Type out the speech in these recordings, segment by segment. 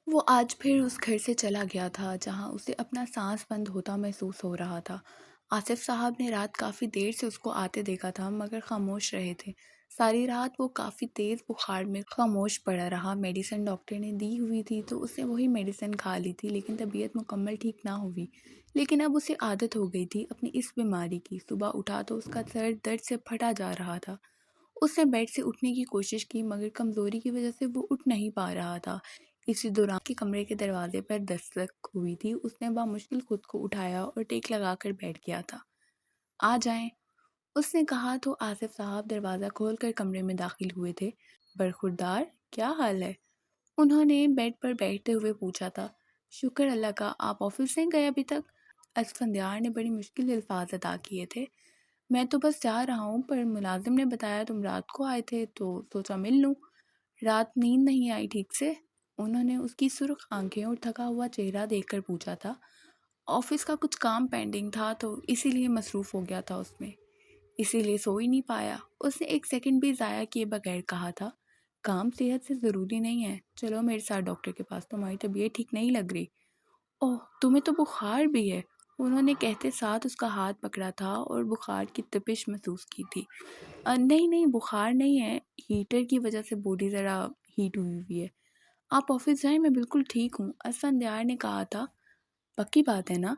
وہ آج پھر اس گھر سے چلا گیا تھا جہاں اسے اپنا سانس بند ہوتا محسوس ہو رہا تھا۔ آصف صاحب نے رات کافی دیر سے اس کو آتے دیکھا تھا مگر خاموش رہے تھے۔ ساری رات وہ کافی تیز بخار میں خاموش پڑا رہا۔ میڈیسن ڈاکٹر نے دی ہوئی تھی تو اس نے وہی میڈیسن کھا لی تھی لیکن طبیعت مکمل ٹھیک نہ ہوئی۔ لیکن اب اسے عادت ہو گئی تھی اپنی اس بیماری کی۔ صبح اٹھا تو اس کا سر درد سے پھٹا جا رہا تھا۔ اس نے بیڈ سے اٹھنے کی کوشش کی مگر کمزوری کی وجہ سے وہ اٹھ نہیں پا رہا تھا۔ اسی دوران کے کمرے کے دروازے پر دستک ہوئی تھی۔ اس نے بامشکل خود کو اٹھایا اور ٹیک لگا کر بیٹھ گیا تھا۔ آ جائیں، اس نے کہا تو آصف صاحب دروازہ کھول کر کمرے میں داخل ہوئے تھے۔ برخوردار، کیا حال ہے؟ انہوں نے بیڈ پر بیٹھتے ہوئے پوچھا تھا۔ شکر اللہ کا، آپ آفس نہیں گئے ابھی تک؟ اسفندیار نے بڑی مشکل الفاظ ادا کیے تھے۔ میں تو بس جا رہا ہوں، پر ملازم نے بتایا تم رات کو آئے تھے تو سوچا مل لوں۔ رات نیند نہیں آئی ٹھیک سے؟ انہوں نے اس کی سرخ آنکھیں اور تھکا ہوا چہرہ دیکھ کر پوچھا تھا۔ آفس کا کچھ کام پینڈنگ تھا تو اسی لیے مصروف ہو گیا تھا اس میں، اسی لیے سو ہی نہیں پایا۔ اس نے ایک سیکنڈ بھی ضائع کیے بغیر کہا تھا۔ کام صحت سے ضروری نہیں ہے، چلو میرے ساتھ ڈاکٹر کے پاس، تمہاری طبیعت ٹھیک نہیں لگ رہی۔ اوہ، تمہیں تو بخار بھی ہے، انہوں نے کہتے ساتھ اس کا ہاتھ پکڑا تھا اور بخار کی تپش محسوس کی تھی۔ نہیں نہیں، بخار نہیں ہے، ہیٹر کی وجہ سے باڈی ذرا ہیٹ ہوئی ہوئی ہے۔ آپ آفس جائیں، میں بالکل ٹھیک ہوں، اسفندیار نے کہا تھا۔ پکی بات ہے نا؟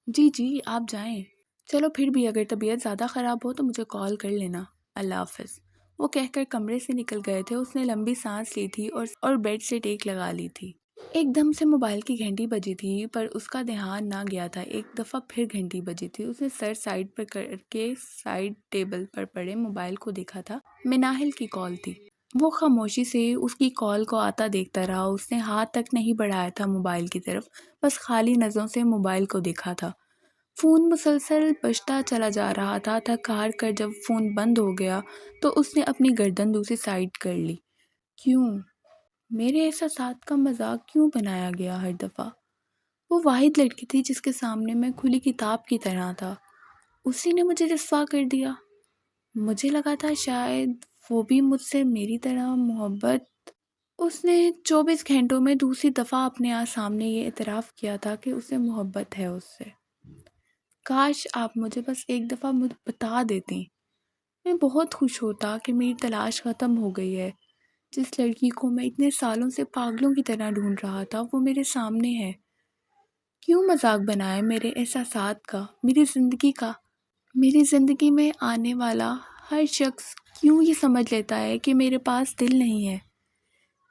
جی جی، آپ جائیں۔ چلو پھر بھی اگر طبیعت زیادہ خراب ہو تو مجھے کال کر لینا۔ اللہ حافظ۔ وہ کہہ کر کمرے سے نکل گئے تھے۔ اس نے لمبی سانس لی تھی اور بیڈ سے ٹیک لگا لی تھی۔ ایک دم سے موبائل کی گھنٹی بجی تھی پر اس کا دھیان نہ گیا تھا۔ ایک دفعہ پھر گھنٹی بجی تھی۔ اس نے سر سائڈ پر کر کے سائڈ ٹیبل پر پڑے موبائل کو دیکھا تھا۔ مناہل کی کال تھی۔ وہ خاموشی سے اس کی کال کو آتا دیکھتا رہا۔ اس نے ہاتھ تک نہیں بڑھایا تھا موبائل کی طرف، بس خالی نظروں سے موبائل کو دیکھا تھا۔ فون مسلسل بجتا چلا جا رہا تھا۔ تھک ہار کر جب فون بند ہو گیا تو اس نے اپنی گردن دوسری سائڈ کر لی۔ کیوں؟ میرے احساسات کا مذاق کیوں بنایا گیا ہر دفعہ؟ وہ واحد لڑکی تھی جس کے سامنے میں کھلی کتاب کی طرح تھا۔ اسی نے مجھے رسوا کر دیا۔ مجھے لگا تھا شاید وہ بھی مجھ سے میری طرح محبت۔ اس نے 24 گھنٹوں میں دوسری دفعہ اپنے سامنے یہ اعتراف کیا تھا کہ اسے محبت ہے اس سے۔ کاش آپ مجھے بس ایک دفعہ بتا دیتی، میں بہت خوش ہوتا کہ میری تلاش ختم ہو گئی ہے۔ جس لڑکی کو میں اتنے سالوں سے پاگلوں کی طرح ڈھونڈ رہا تھا وہ میرے سامنے ہے۔ کیوں مذاق بنائے میرے احساسات کا، میری زندگی کا؟ میری زندگی میں آنے والا ہر شخص کیوں یہ سمجھ لیتا ہے کہ میرے پاس دل نہیں ہے؟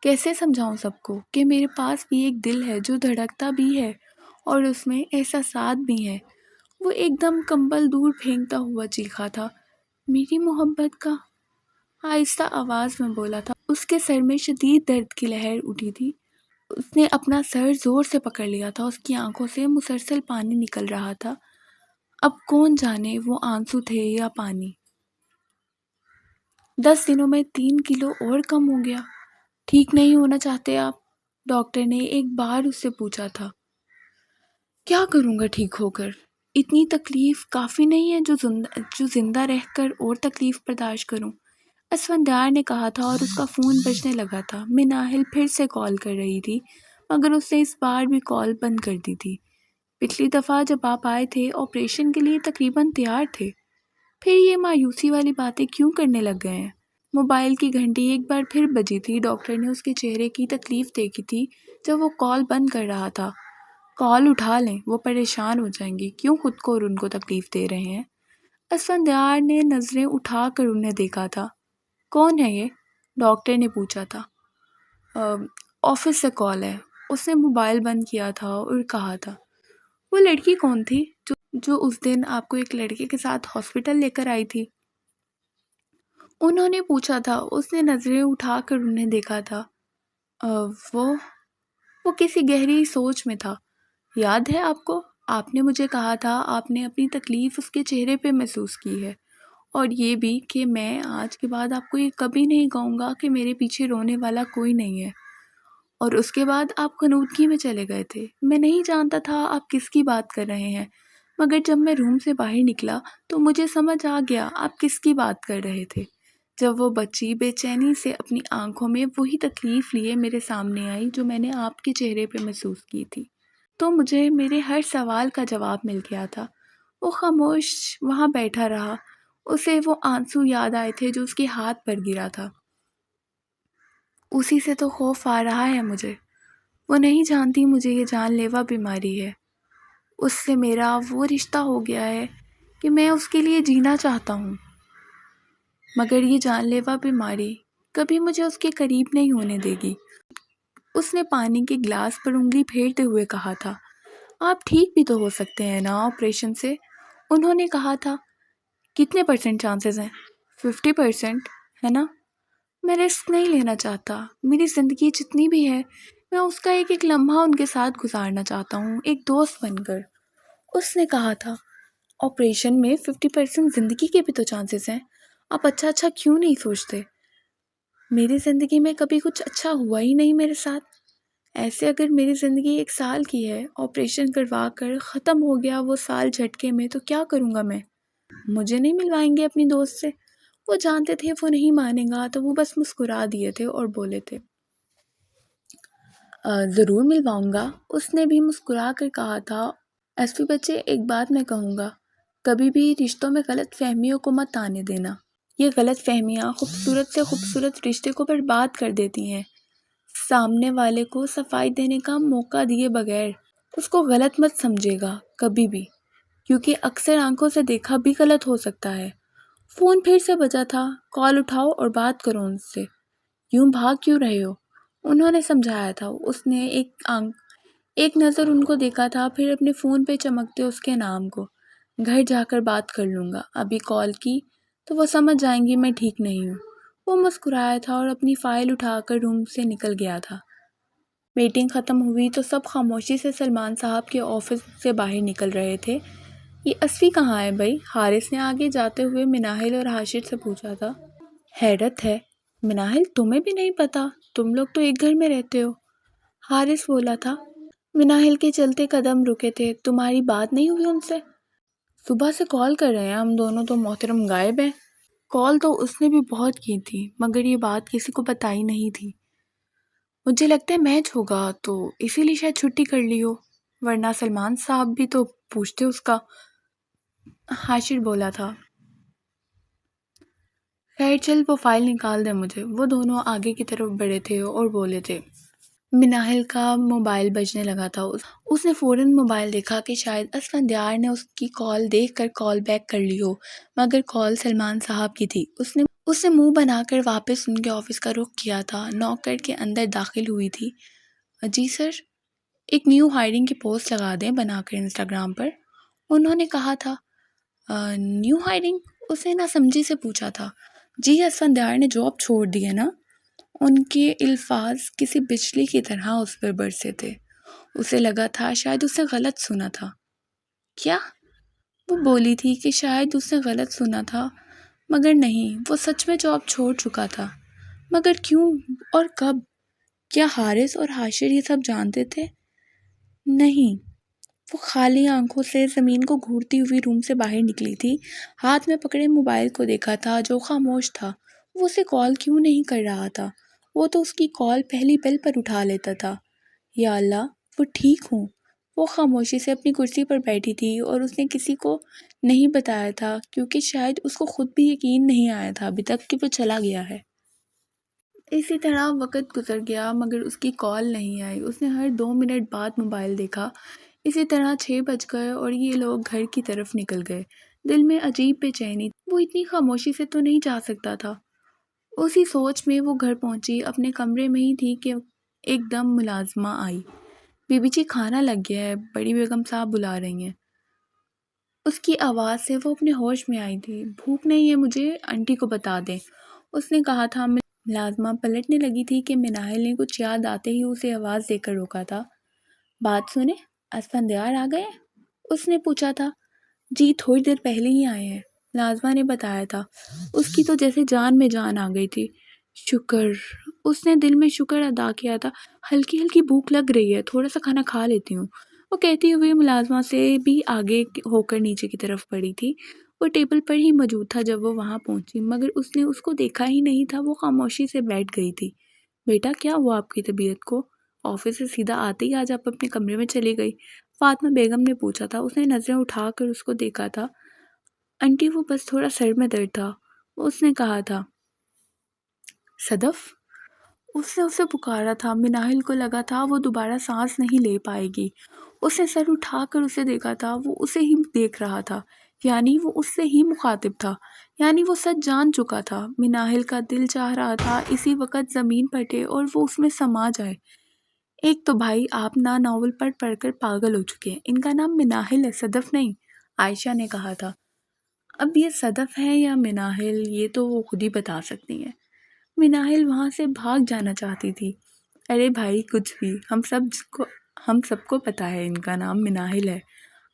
کیسے سمجھاؤں سب کو کہ میرے پاس بھی ایک دل ہے جو دھڑکتا بھی ہے اور اس میں احساسات بھی ہیں؟ وہ ایک دم کمبل دور پھینکتا ہوا چیخا تھا۔ میری محبت کا؟ آہستہ آواز میں بولا تھا۔ اس کے سر میں شدید درد کی لہر اٹھی تھی۔ اس نے اپنا سر زور سے پکڑ لیا تھا۔ اس کی آنکھوں سے مسلسل پانی نکل رہا تھا۔ اب کون جانے وہ آنسو تھے یا پانی۔ 10 دنوں میں 3 کلو اور کم ہو گیا۔ ٹھیک نہیں ہونا چاہتے آپ؟ ڈاکٹر نے ایک بار اس سے پوچھا تھا۔ کیا کروں گا ٹھیک ہو کر؟ اتنی تکلیف کافی نہیں ہے جو زندہ رہ کر اور تکلیف برداشت کروں؟ اسفندیار نے کہا تھا اور اس کا فون بجنے لگا تھا۔ مناہل پھر سے کال کر رہی تھی مگر اس نے اس بار بھی کال بند کر دی تھی۔ پچھلی دفعہ جب آپ آئے تھے آپریشن کے لیے تقریباً تیار تھے، پھر یہ مایوسی والی باتیں کیوں کرنے لگ گئے ہیں؟ موبائل کی گھنٹی ایک بار پھر بجی تھی۔ ڈاکٹر نے اس کے چہرے کی تکلیف دیکھی تھی جب وہ کال بند کر رہا تھا۔ کال اٹھا لیں، وہ پریشان ہو جائیں گی، کیوں خود کو اور ان کو تکلیف دے رہے ہیں؟ اسفندیار نے نظریں اٹھا کر انہیں دیکھا تھا۔ کون ہے یہ؟ ڈاکٹر نے پوچھا تھا۔ آفس سے کال ہے۔ اس نے موبائل بند کیا تھا اور کہا تھا۔ وہ لڑکی کون تھی جو اس دن آپ کو ایک لڑکے کے ساتھ ہاسپٹل لے کر آئی تھی؟ انہوں نے پوچھا تھا۔ اس نے نظریں اٹھا کر انہیں دیکھا تھا۔ وہ کسی گہری سوچ میں تھا۔ یاد ہے آپ کو؟ آپ نے مجھے کہا تھا آپ نے اپنی تکلیف اس کے چہرے پہ محسوس کی ہے، اور یہ بھی کہ میں آج کے بعد آپ کو یہ کبھی نہیں کہوں گا کہ میرے پیچھے رونے والا کوئی نہیں ہے۔ اور اس کے بعد آپ خنودگی میں چلے گئے تھے۔ میں نہیں جانتا تھا آپ کس کی بات کر رہے ہیں، مگر جب میں روم سے باہر نکلا تو مجھے سمجھ آ گیا آپ کس کی بات کر رہے تھے۔ جب وہ بچی بے چینی سے اپنی آنکھوں میں وہی تکلیف لیے میرے سامنے آئی جو میں نے آپ کے چہرے پہ محسوس کی تھی، تو مجھے میرے ہر سوال کا جواب مل گیا تھا۔ وہ خاموش وہاں بیٹھا رہا، اسے وہ آنسو یاد آئے تھے جو اس کے ہاتھ پر گرا تھا۔ اسی سے تو خوف آ رہا ہے مجھے۔ وہ نہیں جانتی مجھے یہ جان لیوا بیماری ہے۔ اس سے میرا وہ رشتہ ہو گیا ہے کہ میں اس کے لیے جینا چاہتا ہوں، مگر یہ جان لیوا بیماری کبھی مجھے اس کے قریب نہیں ہونے دے گی۔ اس نے پانی کے گلاس پر انگلی پھیرتے ہوئے کہا تھا، آپ ٹھیک بھی تو ہو سکتے ہیں نا آپریشن سے؟ انہوں نے کہا تھا، کتنے % چانسز ہیں؟ 50% ہے نا؟ میں رسک نہیں لینا چاہتا۔ میری زندگی جتنی بھی ہے میں اس کا ایک ایک لمحہ ان کے ساتھ گزارنا چاہتا ہوں، ایک دوست بن کر۔ اس نے کہا تھا، آپریشن میں 50% زندگی کے بھی تو چانسز ہیں، آپ اچھا کیوں نہیں سوچتے؟ میری زندگی میں کبھی کچھ اچھا ہوا ہی نہیں میرے ساتھ۔ ایسے اگر میری زندگی 1 سال کی ہے، آپریشن کروا کر ختم ہو گیا وہ سال جھٹکے میں، تو کیا کروں گا میں؟ مجھے نہیں ملوائیں گے اپنی دوست سے؟ وہ جانتے تھے وہ نہیں مانے گا، تو وہ بس مسکرا دیے تھے اور بولے تھے، ضرور ملواؤں گا۔ اس نے بھی مسکرا کر کہا تھا، ایسوی بچے ایک بات میں کہوں گا، کبھی بھی رشتوں میں غلط فہمیوں کو مت آنے دینا۔ یہ غلط فہمیاں خوبصورت سے خوبصورت رشتے کو برباد کر دیتی ہیں۔ سامنے والے کو صفائی دینے کا موقع دیے بغیر اس کو غلط مت سمجھے گا کبھی بھی، کیونکہ اکثر آنکھوں سے دیکھا بھی غلط ہو سکتا ہے۔ فون پھر سے بجا تھا، کال اٹھاؤ اور بات کرو ان سے، یوں بھاگ کیوں رہے ہو؟ انہوں نے سمجھایا تھا۔ اس نے ایک نظر ان کو دیکھا تھا، پھر اپنے فون پہ چمکتے اس کے نام کو، گھر جا کر بات کر لوں گا، ابھی کال کی تو وہ سمجھ جائیں گی میں ٹھیک نہیں ہوں۔ وہ مسکرایا تھا اور اپنی فائل اٹھا کر روم سے نکل گیا تھا۔ میٹنگ ختم ہوئی تو سب خاموشی سے سلمان صاحب کے آفس سے باہر نکل رہے تھے۔ یہ اسفی کہاں ہے بھائی؟ حارث نے آگے جاتے ہوئے مناہل اور حاشر سے پوچھا تھا۔ حیرت ہے مناہل، تمہیں بھی نہیں پتا؟ تم لوگ تو ایک گھر میں رہتے ہو۔ حارث بولا تھا۔ مناہل کے چلتے قدم رکے تھے۔ تمہاری بات نہیں ہوئی ان سے؟ صبح سے کال کر رہے ہیں ہم دونوں، تو محترم غائب ہیں۔ کال تو اس نے بھی بہت کی تھی، مگر یہ بات کسی کو بتائی نہیں تھی۔ مجھے لگتا ہے میچ ہوگا تو اسی لیے شاید چھٹی کر لی ہو، ورنہ سلمان صاحب بھی تو پوچھتے اس کا۔ حاشر بولا تھا۔ خیر چل، وہ فائل نکال دے مجھے۔ وہ دونوں آگے کی طرف بڑھے تھے اور بولے تھے۔ مناہل کا موبائل بجنے لگا تھا۔ اس نے فوراً موبائل دیکھا کہ شاید اسفندیار نے اس کی کال دیکھ کر کال بیک کر لی ہو، مگر کال سلمان صاحب کی تھی۔ اس نے منہ بنا کر واپس ان کے آفس کا رخ کیا تھا۔ نوک کر کے اندر داخل ہوئی تھی۔ جی سر، ایک نیو ہائرنگ کی پوسٹ لگا دیں بنا کر انسٹاگرام پر، انہوں نے کہا تھا۔ New hiring? اس نے ناسمجھی سے پوچھا تھا۔ جی اسفندیار نے جاب چھوڑ دی ہے نا؟ ان کے الفاظ کسی بجلی کی طرح اس پر برسے تھے۔ اسے لگا تھا شاید اس نے غلط سنا تھا۔ کیا؟ وہ بولی تھی کہ شاید اس نے غلط سنا تھا، مگر نہیں، وہ سچ میں جاب چھوڑ چکا تھا۔ مگر کیوں اور کب؟ کیا حارث اور حاشر یہ سب جانتے تھے؟ نہیں۔ وہ خالی آنکھوں سے زمین کو گھورتی ہوئی روم سے باہر نکلی تھی۔ ہاتھ میں پکڑے موبائل کو دیکھا تھا جو خاموش تھا۔ وہ اسے کال کیوں نہیں کر رہا تھا؟ وہ تو اس کی کال پہلی بیل پر اٹھا لیتا تھا۔ یا اللہ، وہ ٹھیک ہوں۔ وہ خاموشی سے اپنی کرسی پر بیٹھی تھی اور اس نے کسی کو نہیں بتایا تھا، کیونکہ شاید اس کو خود بھی یقین نہیں آیا تھا ابھی تک کہ وہ چلا گیا ہے۔ اسی طرح وقت گزر گیا مگر اس کی کال نہیں آئی۔ اس نے ہر 2 منٹ بعد موبائل دیکھا۔ اسی طرح 6 بج گئے اور یہ لوگ گھر کی طرف نکل گئے۔ دل میں عجیب بے چینی، وہ اتنی خاموشی سے تو نہیں جا سکتا تھا۔ اسی سوچ میں وہ گھر پہنچی۔ اپنے کمرے میں ہی تھی کہ ایک دم ملازمہ آئی۔ بی بی جی کھانا لگ گیا ہے، بڑی بیگم صاحب بلا رہی ہیں۔ اس کی آواز سے وہ اپنے ہوش میں آئی تھی۔ بھوک نہیں ہے مجھے، آنٹی کو بتا دیں، اس نے کہا تھا۔ ملازمہ پلٹنے لگی تھی کہ مناہل نے کچھ یاد آتے ہی اسے آواز دے کر روکا تھا۔ بات سنیں، اسفندیار آ گئے؟ اس نے پوچھا تھا۔ جی تھوڑی دیر پہلے ہی آئے ہیں، ملازمہ نے بتایا تھا۔ اس کی تو جیسے جان میں جان آ گئی تھی۔ شکر، اس نے دل میں شکر ادا کیا تھا۔ ہلکی ہلکی بھوک لگ رہی ہے، تھوڑا سا کھانا کھا لیتی ہوں، وہ کہتی ہوئی ملازمہ سے بھی آگے ہو کر نیچے کی طرف پڑی تھی۔ وہ ٹیبل پر ہی موجود تھا جب وہ وہاں پہنچی، مگر اس نے اس کو دیکھا ہی نہیں تھا۔ وہ خاموشی سے بیٹھ گئی تھی۔ بیٹا کیا ہوا آپ کی طبیعت کو؟ آفس سے سیدھا آتے ہی آج آپ اپنے کمرے میں چلی گئی؟ فاطمہ بیگم نے پوچھا تھا۔ اس نے نظریں اٹھا کر اس کو دیکھا تھا۔ انٹی وہ بس تھوڑا سر میں درد تھا، اس نے کہا تھا۔ صدف؟ اس نے اسے پکارا تھا۔ مناہل کو لگا تھا وہ دوبارہ سانس نہیں لے پائے گی۔ اس نے سر اٹھا کر اسے دیکھا تھا۔ وہ اسے ہی دیکھ رہا تھا، یعنی وہ اس سے ہی مخاطب تھا، یعنی وہ سچ جان چکا تھا۔ مناہل کا دل چاہ رہا تھا اسی وقت زمین پلٹے اور وہ اس میں سما جائے۔ ایک تو بھائی آپ نہ ناول پڑھ پڑھ کر پاگل ہو چکے ہیں۔ ان کا نام مناہل ہے، صدف نہیں، عائشہ نے کہا تھا۔ اب یہ صدف ہے یا مناہل یہ تو وہ خود ہی بتا سکتی ہیں۔ مناہل وہاں سے بھاگ جانا چاہتی تھی۔ ارے بھائی کچھ بھی، ہم سب کو پتا ہے ان کا نام مناہل ہے۔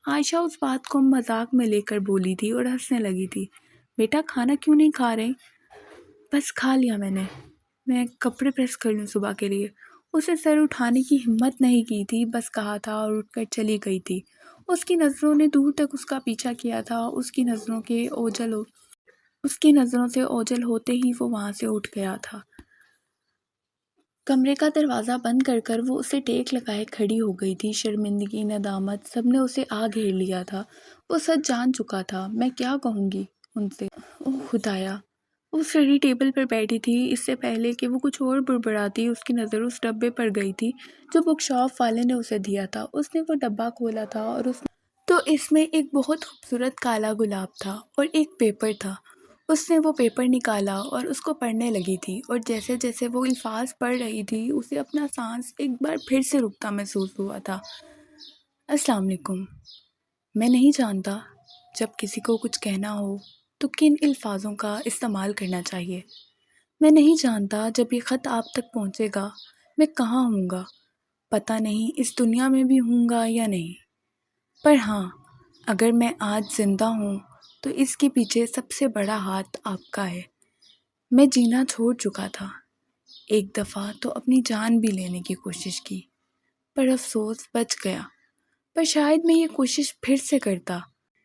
عائشہ اس بات کو مذاق میں لے کر بولی تھی اور ہنسنے لگی تھی۔ بیٹا کھانا کیوں نہیں کھا رہے؟ بس کھا لیا میں کپڑے پریس کر لوں صبح کے لیے۔ اسے سر اٹھانے کی ہمت نہیں کی تھی، بس کہا تھا اور اٹھ کر چلی گئی تھی۔ اس کی نظروں نے دور تک اس کا پیچھا کیا تھا۔ اس کی نظروں سے اوجھل ہوتے ہی وہ وہاں سے اٹھ گیا تھا۔ کمرے کا دروازہ بند کر کر وہ اسے ٹیک لگائے کھڑی ہو گئی تھی۔ شرمندگی، ندامت، سب نے اسے آ گھیر لیا تھا۔ وہ سچ جان چکا تھا۔ میں کیا کہوں گی ان سے؟ اوہ خدایا! وہ اسٹڈی ٹیبل پر بیٹھی تھی۔ اس سے پہلے کہ وہ کچھ اور بڑبڑاتی اس کی نظر اس ڈبے پر گئی تھی جو بک شاپ والے نے اسے دیا تھا۔ اس نے وہ ڈبہ کھولا تھا اور اس میں ایک بہت خوبصورت کالا گلاب تھا اور ایک پیپر تھا۔ اس نے وہ پیپر نکالا اور اس کو پڑھنے لگی تھی، اور جیسے جیسے وہ الفاظ پڑھ رہی تھی اسے اپنا سانس ایک بار پھر سے رکتا محسوس ہوا تھا۔ السلام علیکم۔ میں نہیں جانتا جب کسی کو کچھ کہنا ہو تو کن الفاظوں کا استعمال کرنا چاہیے۔ میں نہیں جانتا جب یہ خط آپ تک پہنچے گا میں کہاں ہوں گا، پتہ نہیں اس دنیا میں بھی ہوں گا یا نہیں، پر ہاں اگر میں آج زندہ ہوں تو اس کے پیچھے سب سے بڑا ہاتھ آپ کا ہے۔ میں جینا چھوڑ چکا تھا، ایک دفعہ تو اپنی جان بھی لینے کی کوشش کی، پر افسوس بچ گیا۔ پر شاید میں یہ کوشش پھر سے کرتا،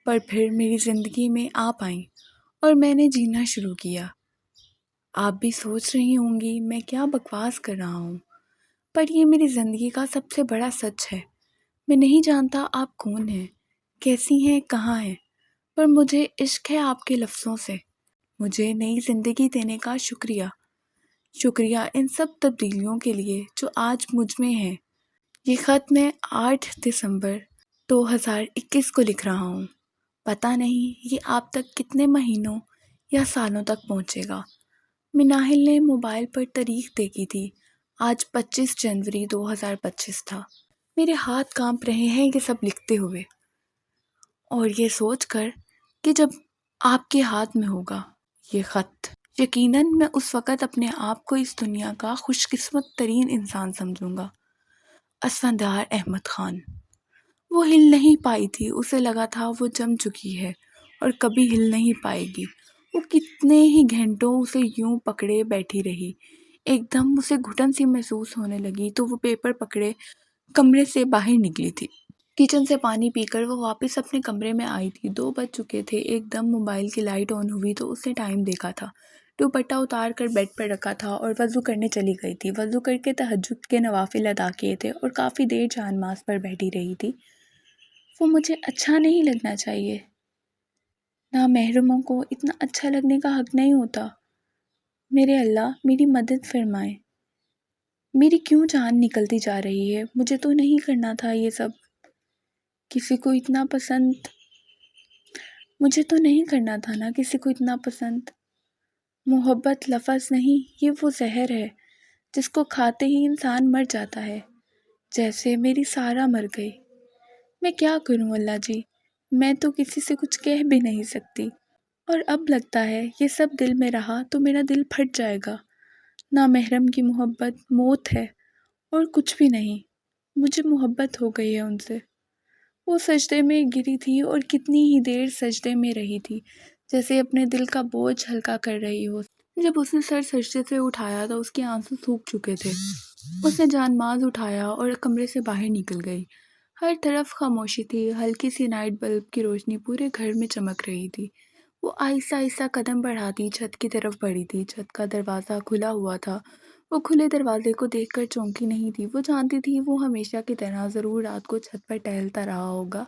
پر پھر میری زندگی میں آپ آئیں اور میں نے جینا شروع کیا۔ آپ بھی سوچ رہی ہوں گی میں کیا بکواس کر رہا ہوں، پر یہ میری زندگی کا سب سے بڑا سچ ہے۔ میں نہیں جانتا آپ کون ہیں، کیسی ہیں، کہاں ہیں، پر مجھے عشق ہے آپ کے لفظوں سے۔ مجھے نئی زندگی دینے کا شکریہ ان سب تبدیلیوں کے لیے جو آج مجھ میں ہیں۔ یہ خط میں 8 دسمبر 2021 کو لکھ رہا ہوں۔ پتہ نہیں یہ آپ تک کتنے مہینوں یا سالوں تک پہنچے گا۔ مناہل نے موبائل پر تاریخ دیکھی تھی۔ آج 25 جنوری 2025 تھا۔ میرے ہاتھ کانپ رہے ہیں یہ سب لکھتے ہوئے، اور یہ سوچ کر کہ جب آپ کے ہاتھ میں ہوگا یہ خط، یقیناً میں اس وقت اپنے آپ کو اس دنیا کا خوش قسمت ترین انسان سمجھوں گا۔ اسفندیار احمد خان۔ وہ ہل نہیں پائی تھی، اسے لگا تھا وہ جم چکی ہے اور کبھی ہل نہیں پائے گی۔ وہ کتنے ہی گھنٹوں اسے یوں پکڑے بیٹھی رہی۔ ایک دم اسے گھٹن سی محسوس ہونے لگی تو وہ پیپر پکڑے کمرے سے باہر نکلی تھی۔ کچن سے پانی پی کر وہ واپس اپنے کمرے میں آئی تھی۔ 2 بج چکے تھے۔ ایک دم موبائل کی لائٹ آن ہوئی تو اس نے ٹائم دیکھا تھا۔ دوپٹہ اتار کر بیڈ پر رکھا تھا اور وضو کرنے چلی گئی تھی۔ وضو کر کے تہجد کے نوافل ادا کیے تھے اور کافی دیر جانماز پر بیٹھی رہی تھی۔ وہ مجھے اچھا نہیں لگنا چاہیے، نامحرموں کو اتنا اچھا لگنے کا حق نہیں ہوتا۔ میرے اللہ میری مدد فرمائے۔ میری کیوں جان نکلتی جا رہی ہے؟ مجھے تو نہیں کرنا تھا یہ سب، کسی کو اتنا پسند، مجھے تو نہیں کرنا تھا نا کسی کو اتنا پسند۔ محبت لفظ نہیں، یہ وہ زہر ہے جس کو کھاتے ہی انسان مر جاتا ہے، جیسے میری سارا مر گئی۔ میں کیا کروں اللہ جی، میں تو کسی سے کچھ کہہ بھی نہیں سکتی، اور اب لگتا ہے یہ سب دل میں رہا تو میرا دل پھٹ جائے گا۔ نامحرم کی محبت موت ہے اور کچھ بھی نہیں۔ مجھے محبت ہو گئی ہے ان سے۔ وہ سجدے میں گری تھی اور کتنی ہی دیر سجدے میں رہی تھی، جیسے اپنے دل کا بوجھ ہلکا کر رہی ہو۔ جب اس نے سر سجدے سے اٹھایا تو اس کے آنسو سوکھ چکے تھے۔ اس نے جانماز اٹھایا اور کمرے سے باہر نکل گئی۔ ہر طرف خاموشی تھی، ہلکی سی نائٹ بلب کی روشنی پورے گھر میں چمک رہی تھی۔ وہ آہستہ آہستہ قدم بڑھاتی چھت کی طرف بڑھی تھی۔ چھت کا دروازہ کھلا ہوا تھا۔ وہ کھلے دروازے کو دیکھ کر چونکی نہیں تھی۔ وہ جانتی تھی وہ ہمیشہ کی طرح ضرور رات کو چھت پر ٹہلتا رہا ہوگا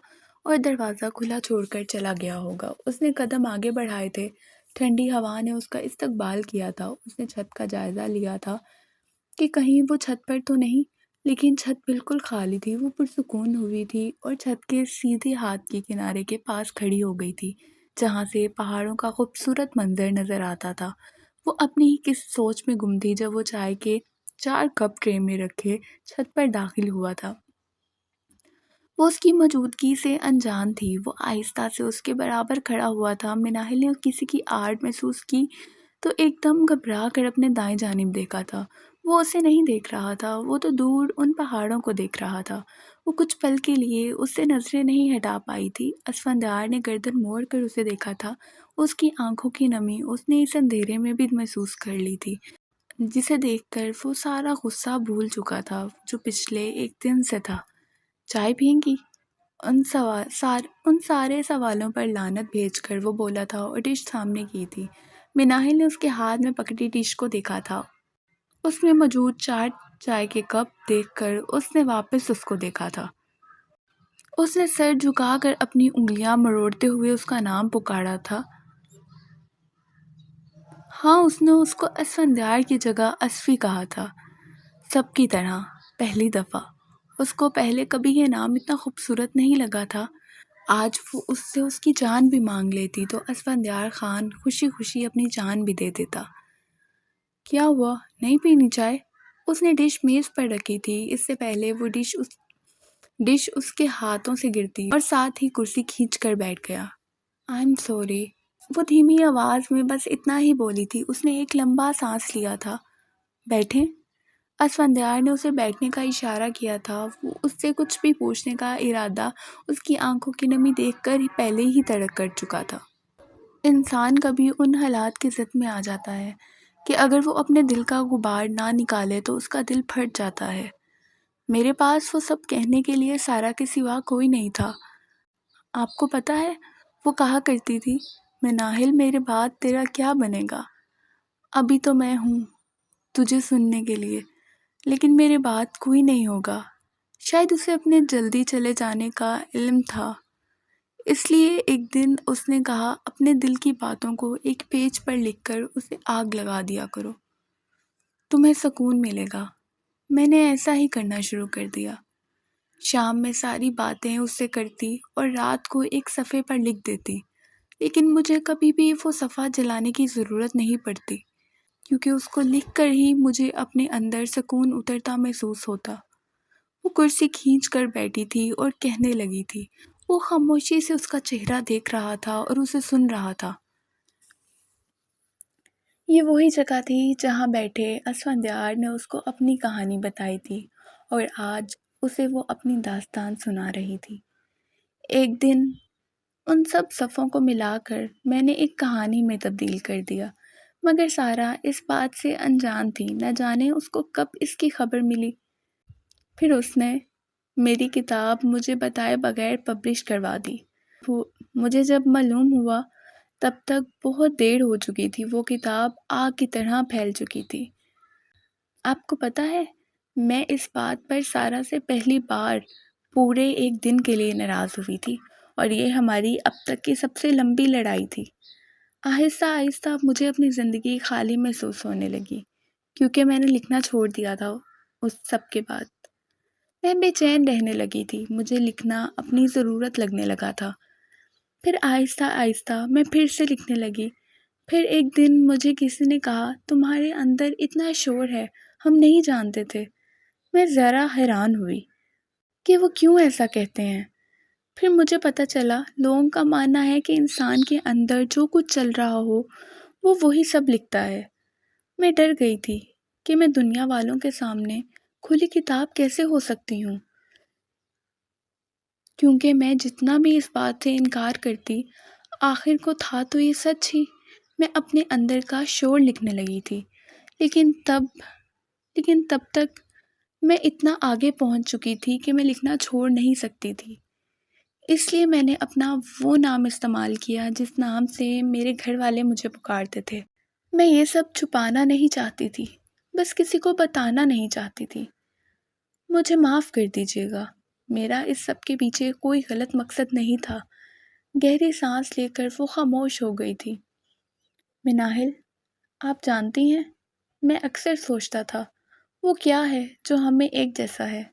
اور دروازہ کھلا چھوڑ کر چلا گیا ہوگا۔ اس نے قدم آگے بڑھائے تھے۔ ٹھنڈی ہوا نے اس کا استقبال کیا تھا۔ اس نے چھت کا جائزہ لیا تھا کہ کہیں وہ چھت پر تو نہیں، لیکن چھت بالکل خالی تھی۔ وہ پرسکون ہوئی تھی اور چھت کے سیدھے ہاتھ کے کنارے کے پاس کھڑی ہو گئی تھی، جہاں سے پہاڑوں کا خوبصورت منظر نظر آتا تھا۔ وہ اپنی ہی کس سوچ میں گم تھی جب وہ چائے کے 4 کپ ٹرے میں رکھے چھت پر داخل ہوا تھا۔ وہ اس کی موجودگی سے انجان تھی۔ وہ آہستہ سے اس کے برابر کھڑا ہوا تھا۔ مناہل نے کسی کی آڑ محسوس کی تو ایک دم گھبرا کر اپنے دائیں جانب دیکھا تھا۔ وہ اسے نہیں دیکھ رہا تھا، وہ تو دور ان پہاڑوں کو دیکھ رہا تھا۔ وہ کچھ پل کے لیے اس سے نظریں نہیں ہٹا پائی تھی۔ اسفندیار نے گردن موڑ کر اسے دیکھا تھا۔ اس کی آنکھوں کی نمی اس نے اس اندھیرے میں بھی محسوس کر لی تھی، جسے دیکھ کر وہ سارا غصہ بھول چکا تھا جو پچھلے ایک دن سے تھا۔ چائے پئیں گی؟ ان سارے سوالوں پر لعنت بھیج کر وہ بولا تھا اور ڈش سامنے کی تھی۔ مناہل نے اس کے ہاتھ میں پکڑی ڈش کو دیکھا تھا۔ اس میں موجود 4 چائے کے کپ دیکھ کر اس نے واپس اس کو دیکھا تھا۔ اس نے سر جھکا کر اپنی انگلیاں مروڑتے ہوئے اس کا نام پکارا تھا۔ ہاں، اس نے اس کو اسفندیار کی جگہ اصفی کہا تھا، سب کی طرح، پہلی دفعہ۔ اس کو پہلے کبھی یہ نام اتنا خوبصورت نہیں لگا تھا۔ آج وہ اس سے اس کی جان بھی مانگ لیتی تو اسفندیار خان خوشی خوشی اپنی جان بھی دے دیتا۔ کیا ہوا؟ نہیں پینی چائے؟ اس نے ڈش میز پر رکھی تھی۔ اس سے پہلے وہ ڈش اس کے ہاتھوں سے گرتی اور ساتھ ہی کرسی کھینچ کر بیٹھ گیا۔ I'm sorry۔ وہ دھیمی آواز میں بس اتنا ہی بولی تھی۔ اس نے ایک لمبا سانس لیا تھا۔ بیٹھیں؟ اسفندیار نے اسے بیٹھنے کا اشارہ کیا تھا۔ وہ اس سے کچھ بھی پوچھنے کا ارادہ اس کی آنکھوں کی نمی دیکھ کر پہلے ہی ترک کر چکا تھا۔ انسان کبھی ان حالات کی زد میں آ جاتا ہے کہ اگر وہ اپنے دل کا غبار نہ نکالے تو اس کا دل پھٹ جاتا ہے۔ میرے پاس وہ سب کہنے کے لیے سارا کے سوا کوئی نہیں تھا۔ آپ کو پتہ ہے، وہ کہا کرتی تھی، مناہل میرے بعد تیرا کیا بنے گا؟ ابھی تو میں ہوں تجھے سننے کے لیے، لیکن میرے بعد کوئی نہیں ہوگا۔ شاید اسے اپنے جلدی چلے جانے کا علم تھا، اس لیے ایک دن اس نے کہا اپنے دل کی باتوں کو ایک پیج پر لکھ کر اسے آگ لگا دیا کرو، تمہیں سکون ملے گا۔ میں نے ایسا ہی کرنا شروع کر دیا۔ شام میں ساری باتیں اس سے کرتی اور رات کو ایک صفحے پر لکھ دیتی، لیکن مجھے کبھی بھی وہ صفحہ جلانے کی ضرورت نہیں پڑتی، کیونکہ اس کو لکھ کر ہی مجھے اپنے اندر سکون اترتا محسوس ہوتا۔ وہ کرسی کھینچ کر بیٹھی تھی اور کہنے لگی تھی۔ وہ خاموشی سے اس کا چہرہ دیکھ رہا تھا اور اسے سن رہا تھا۔ یہ وہی جگہ تھی جہاں بیٹھے اسفندیار نے اس کو اپنی کہانی بتائی تھی اور آج اسے وہ اپنی داستان سنا رہی تھی۔ ایک دن ان سب صفوں کو ملا کر میں نے ایک کہانی میں تبدیل کر دیا، مگر سارا اس بات سے انجان تھی، نہ جانے اس کو کب اس کی خبر ملی۔ پھر اس نے میری کتاب مجھے بتائے بغیر پبلش کروا دی۔ مجھے جب معلوم ہوا تب تک بہت دیر ہو چکی تھی۔ وہ کتاب آگ کی طرح پھیل چکی تھی۔ آپ کو پتہ ہے، میں اس بات پر سارا سے پہلی بار پورے ایک دن کے لیے ناراض ہوئی تھی، اور یہ ہماری اب تک کی سب سے لمبی لڑائی تھی۔ آہستہ آہستہ مجھے اپنی زندگی خالی محسوس ہونے لگی، کیونکہ میں نے لکھنا چھوڑ دیا تھا۔ اس سب کے بعد میں بے چین رہنے لگی تھی۔ مجھے لکھنا اپنی ضرورت لگنے لگا تھا۔ پھر آہستہ آہستہ میں پھر سے لکھنے لگی۔ پھر ایک دن مجھے کسی نے کہا، تمہارے اندر اتنا شور ہے، ہم نہیں جانتے تھے۔ میں ذرا حیران ہوئی کہ وہ کیوں ایسا کہتے ہیں۔ پھر مجھے پتہ چلا لوگوں کا ماننا ہے کہ انسان کے اندر جو کچھ چل رہا ہو وہ وہی سب لکھتا ہے۔ میں ڈر گئی تھی کہ میں دنیا والوں کے سامنے کھلی کتاب کیسے ہو سکتی ہوں، کیونکہ میں جتنا بھی اس بات سے انکار کرتی، آخر کو تھا تو یہ سچ ہی۔ میں اپنے اندر کا شور لکھنے لگی تھی، لیکن تب تک میں اتنا آگے پہنچ چکی تھی کہ میں لکھنا چھوڑ نہیں سکتی تھی۔ اس لیے میں نے اپنا وہ نام استعمال کیا جس نام سے میرے گھر والے مجھے پکارتے تھے۔ میں یہ سب چھپانا نہیں چاہتی تھی، بس کسی کو بتانا نہیں چاہتی تھی۔ مجھے معاف کر دیجیے گا، میرا اس سب کے پیچھے کوئی غلط مقصد نہیں تھا۔ گہری سانس لے کر وہ خاموش ہو گئی تھی۔ مناہل، آپ جانتی ہیں، میں اکثر سوچتا تھا وہ کیا ہے جو ہمیں ایک جیسا ہے؟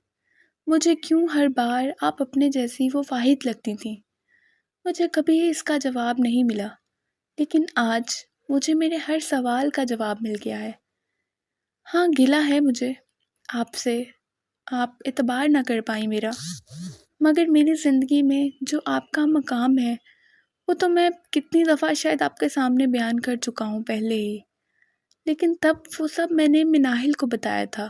مجھے کیوں ہر بار آپ اپنے جیسی وہ واحد لگتی تھیں؟ مجھے کبھی اس کا جواب نہیں ملا، لیکن آج مجھے میرے ہر سوال کا جواب مل گیا ہے۔ ہاں، گلہ ہے مجھے آپ سے، آپ اعتبار نہ کر پائیں میرا، مگر میری زندگی میں جو آپ کا مقام ہے وہ تو میں کتنی دفعہ شاید آپ کے سامنے بیان کر چکا ہوں پہلے ہی، لیکن تب وہ سب میں نے مناہل کو بتایا تھا،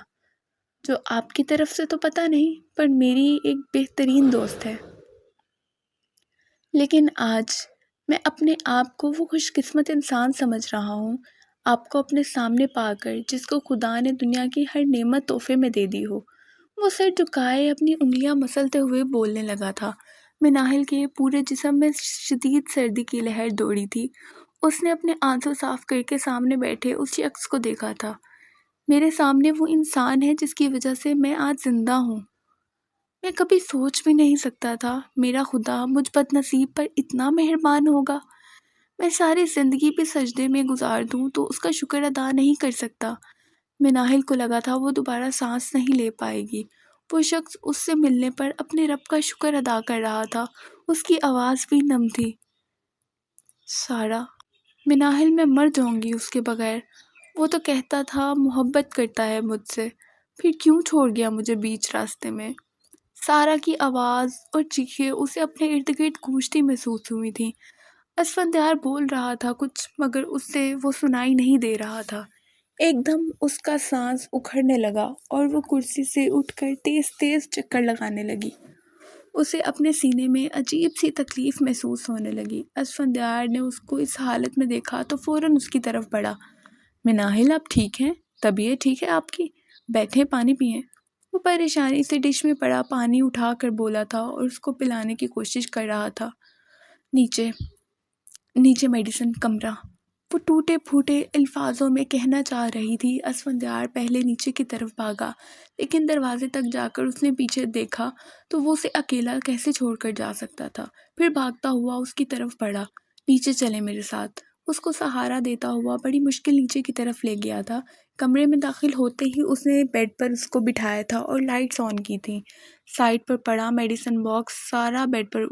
جو آپ کی طرف سے تو پتہ نہیں پر میری ایک بہترین دوست ہے۔ لیکن آج میں اپنے آپ کو وہ خوش قسمت انسان سمجھ رہا ہوں، آپ کو اپنے سامنے پا کر، جس کو خدا نے دنیا کی ہر نعمت تحفے میں دے دی ہو۔ وہ سر جھکائے اپنی انگلیاں مسلتے ہوئے بولنے لگا تھا۔ مناہل کے پورے جسم میں شدید سردی کی لہر دوڑی تھی۔ اس نے اپنے آنسو صاف کر کے سامنے بیٹھے اس شخص کو دیکھا تھا۔ میرے سامنے وہ انسان ہے جس کی وجہ سے میں آج زندہ ہوں۔ میں کبھی سوچ بھی نہیں سکتا تھا میرا خدا مجھ بد نصیب پر اتنا مہربان ہوگا۔ میں ساری زندگی بھی سجدے میں گزار دوں تو اس کا شکر ادا نہیں کر سکتا۔ مناہل کو لگا تھا وہ دوبارہ سانس نہیں لے پائے گی۔ وہ شخص اس سے ملنے پر اپنے رب کا شکر ادا کر رہا تھا۔ اس کی آواز بھی نم تھی۔ سارا، مناہل، میں مر جاؤں گی اس کے بغیر۔ وہ تو کہتا تھا محبت کرتا ہے مجھ سے، پھر کیوں چھوڑ گیا مجھے بیچ راستے میں؟ سارا کی آواز اور چیخیں اسے اپنے ارد گرد گونجتی محسوس ہوئی تھیں۔ اسفندیار بول رہا تھا کچھ، مگر اس سے وہ سنائی نہیں دے رہا تھا۔ ایک دم اس کا سانس اکھڑنے لگا اور وہ کرسی سے اٹھ کر تیز تیز چکر لگانے لگی۔ اسے اپنے سینے میں عجیب سی تکلیف محسوس ہونے لگی۔ اسفندیار نے اس کو اس حالت میں دیکھا تو فوراً اس کی طرف بڑھا۔ مناہل، آپ ٹھیک ہیں؟ طبیعت ٹھیک ہے آپ کی؟ بیٹھیں، پانی پئیں۔ وہ پریشانی سے ڈش میں پڑا پانی اٹھا کر بولا تھا اور اس کو پلانے کی کوشش کر رہا تھا۔ نیچے نیچے میڈیسن کمرہ، وہ ٹوٹے پھوٹے الفاظوں میں کہنا چاہ رہی تھی۔ اسفندیار پہلے نیچے کی طرف بھاگا، لیکن دروازے تک جا کر اس نے پیچھے دیکھا تو وہ اسے اکیلا کیسے چھوڑ کر جا سکتا تھا۔ پھر بھاگتا ہوا اس کی طرف بڑھا۔ نیچے چلیں میرے ساتھ۔ اس کو سہارا دیتا ہوا بڑی مشکل نیچے کی طرف لے گیا تھا۔ کمرے میں داخل ہوتے ہی اس نے بیڈ پر اس کو بٹھایا تھا اور لائٹس آن کی تھیں۔ سائڈ پر پڑا میڈیسن باکس سارا بیڈ پر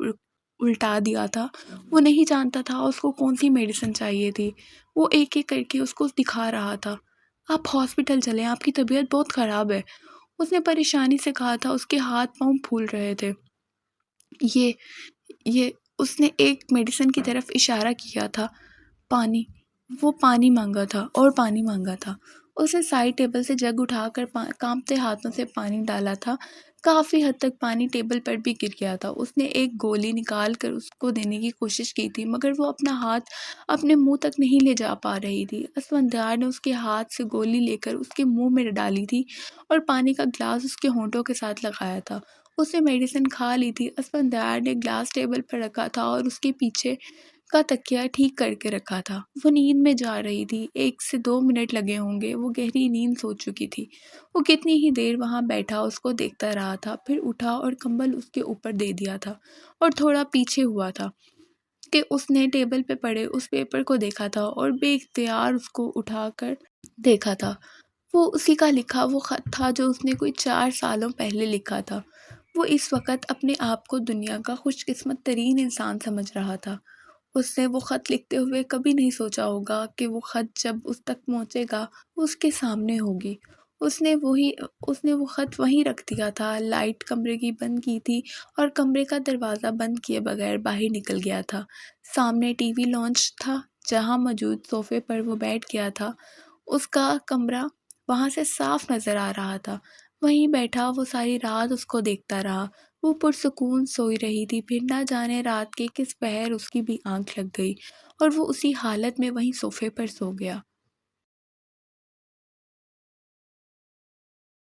الٹا دیا تھا۔ وہ نہیں جانتا تھا اس کو کون سی میڈیسن چاہیے تھی۔ وہ ایک ایک کر کے اس کو دکھا رہا تھا۔ آپ ہاسپٹل چلیں، آپ کی طبیعت بہت خراب ہے، اس نے پریشانی سے کہا تھا۔ اس کے ہاتھ پاؤں پھول رہے تھے۔ یہ اس نے ایک میڈیسن کی طرف اشارہ کیا تھا۔ پانی، وہ پانی مانگا تھا اور پانی مانگا تھا۔ اس نے سائڈ ٹیبل سے جگ اٹھا کر کانپتے ہاتھوں سے پانی ڈالا تھا۔ کافی حد تک پانی ٹیبل پر بھی گر گیا تھا۔ اس نے ایک گولی نکال کر اس کو دینے کی کوشش کی تھی، مگر وہ اپنا ہاتھ اپنے منہ تک نہیں لے جا پا رہی تھی۔ اسفندیار نے اس کے ہاتھ سے گولی لے کر اس کے منہ میں ڈالی تھی اور پانی کا گلاس اس کے ہونٹوں کے ساتھ لگایا تھا۔ اس نے میڈیسن کھا لی تھی۔ اسفندیار نے گلاس ٹیبل پر رکھا تھا اور اس کے پیچھے کا تکیہ ٹھیک کر کے رکھا تھا۔ وہ نیند میں جا رہی تھی۔ 1 سے 2 منٹ لگے ہوں گے۔ وہ گہری نیند سو چکی تھی۔ وہ کتنی ہی دیر وہاں بیٹھا اس کو دیکھتا رہا تھا، پھر اٹھا اور کمبل اس کے اوپر دے دیا تھا اور تھوڑا پیچھے ہوا تھا کہ اس نے ٹیبل پہ پڑے اس پیپر کو دیکھا تھا اور بے اختیار اس کو اٹھا کر دیکھا تھا۔ وہ اسی کا لکھا وہ خط تھا جو اس نے کوئی 4 سالوں پہلے لکھا تھا۔ وہ اس وقت اپنے آپ کو دنیا کا خوش قسمت ترین انسان سمجھ رہا تھا۔ اس نے وہ خط لکھتے ہوئے کبھی نہیں سوچا ہوگا کہ وہ خط جب اس تک پہنچے گا وہ اس کے سامنے ہوگی۔ اس نے وہ خط وہیں رکھ دیا تھا۔ لائٹ کمرے کی بند کی تھی اور کمرے کا دروازہ بند کیے بغیر باہر نکل گیا تھا۔ سامنے ٹی وی لانچ تھا جہاں موجود صوفے پر وہ بیٹھ گیا تھا۔ اس کا کمرہ وہاں سے صاف نظر آ رہا تھا۔ وہیں بیٹھا وہ ساری رات اس کو دیکھتا رہا۔ وہ پرسکون سوئی رہی تھی، پھر نہ جانے رات کے کس پہر اس کی بھی آنکھ لگ گئی اور وہ اسی حالت میں وہیں صوفے پر سو گیا۔